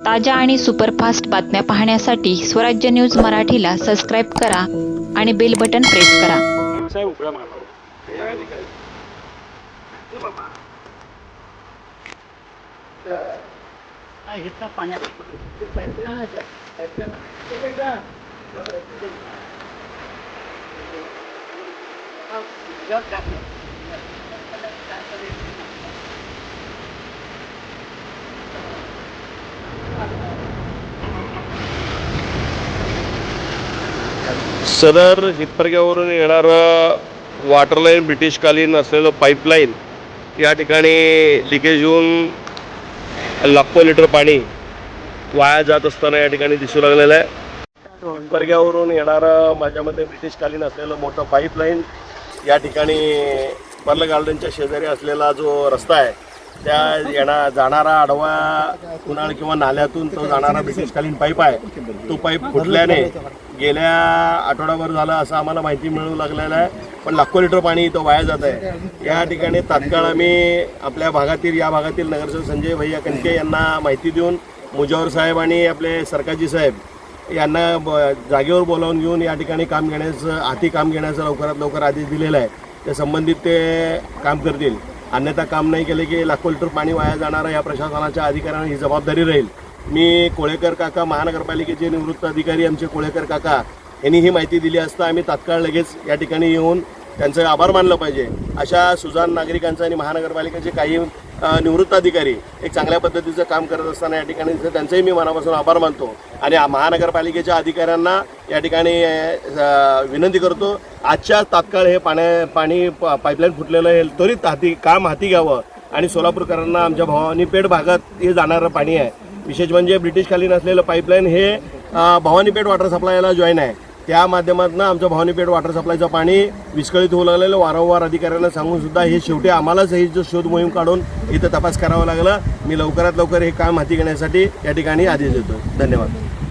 ताज्या आणि सुपरफास्ट बातम्या पाहण्यासाठी स्वराज्य न्यूज मराठीला सबस्क्राईब करा आणि बेल बटन प्रेस करा. सदर हितपर्ग्यावरून येणारं वॉटरलाईन ब्रिटिशकालीन असलेलं पाईपलाईन या ठिकाणी लिकेज होऊन लाखो लिटर पाणी वाया जात असताना या ठिकाणी दिसू लागलेलं आहे. हितपर्ग्यावरून येणारं माझ्या मते ब्रिटिशकालीन असलेलं मोठं पाईपलाईन या ठिकाणी पर्ल गार्डनच्या शेजारी असलेला जो रस्ता आहे त्या जाणारा आडवा कुणाल किंवा नाल्यातून तो जाणारा ब्रिटिशकालीन पाईप आहे, तो पाईप फुटल्याने गेल्या आठवड्याभर झालं असं आम्हाला माहिती मिळू लागलेलं आहे. पण लाखो लिटर पाणी इथं वाया जात आहे. या ठिकाणी तात्काळ आम्ही आपल्या भागातील नगरसेवक संजय भैया कणके यांना माहिती देऊन मुजावर साहेब आणि आपले सरकाजी साहेब यांना जागेवर बोलावून घेऊन या ठिकाणी हाती काम घेण्याचा लवकरात लवकर आदेश दिलेला आहे. त्या संबंधित ते काम करतील. अन्यथा काम नाही केले की लाखो लिटर पाणी वाया जाणारा या प्रशासनाच्या अधिकाऱ्यांना ही जबाबदारी राहील. मी कोळेकर काका, महानगरपालिकेचे निवृत्त अधिकारी आमचे कोळेकर काका यांनी ही माहिती दिली असता आम्ही तात्काळ लगेच या ठिकाणी येऊन त्यांचं आभार मानलं पाहिजे. अशा सुजाण नागरिकांचं आणि महानगरपालिकेचे काही निवृत्त अधिकारी एक चांगल्या पद्धतीचं काम करत असताना या ठिकाणी त्यांचंही मी मनापासून आभार मानतो. आणि महानगरपालिकेच्या अधिकाऱ्यांना या ठिकाणी विनंती करतो, आजच्या तात्काळ हे पाणी पाईपलाईन फुटलेलं आहे त्वरित हाती घ्यावं. आणि सोलापूरकरांना आमच्या भवानीपेठ भागात हे जाणारं पाणी आहे, विशेष म्हणजे ब्रिटिशकालीन असलेलं पाईपलाईन हे भवानीपेठ वॉटर सप्लायला जॉईन आहे. त्या माध्यमातून आमचं भवानीपेठ वॉटर सप्लायचं पाणी विस्कळीत होऊ लागलेलं. वारंवार अधिकाऱ्यांना सांगून सुद्धा हे शेवटी आम्हालाच ही जो शोध मोहीम काढून इथं तपास करावा लागला. मी लवकरात लवकर हे काम हाती घेण्यासाठी या ठिकाणी आदेश देतो. धन्यवाद.